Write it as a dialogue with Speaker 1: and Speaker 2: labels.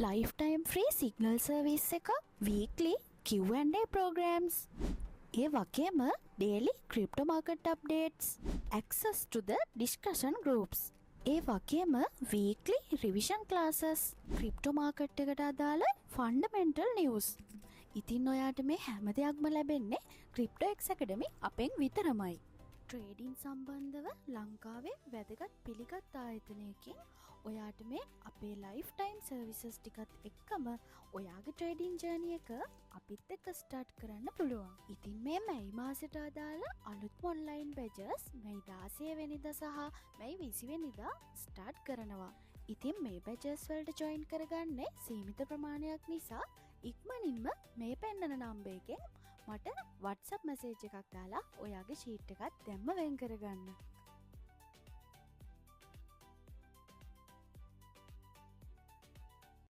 Speaker 1: lifetime free signal service එක, weekly Q&A programs, ඒ වගේම daily crypto market updates, access to the discussion groups, ඒ වගේම weekly revision classes, crypto market එකට අදාළ fundamental news. ඉතින් ඔයාට මේ හැම දෙයක්ම ලැබෙන්නේ CryptoX Academy අපෙන් විතරමයි. ට්‍රේඩින් සම්බන්ධව ලංකාවේ වැදගත් පිළිගත් ආයතනයකින් ඔයාට මේ අපේ ලයිෆ් ටයිම් සර්විසස් ටිකත් එක්කම ඔයාගේ ට්‍රේඩින් ජර්නි එක අපිත් එක්ක ස්ටාර්ට් කරන්න පුළුවන්. ඉතින් මේ මැයි මාසෙට අදාළ අලුත්ම ඔන්ලයින් බැචස් මැයි 16 වෙනිදා සහ මැයි 20 වෙනිදා ස්ටාර්ට් කරනවා. ඉතින් මේ බැචස් වලට ජොයින් කරගන්න සීමිත ප්‍රමාණයක් නිසා ඉක්මනින්ම මේ පෙන්නන නම්බර් එකෙන් මට WhatsApp මැසේජ් එකක් දාලා ඔයාගේ ෂීට් එකත් දැම්ම වෙන් කරගන්න.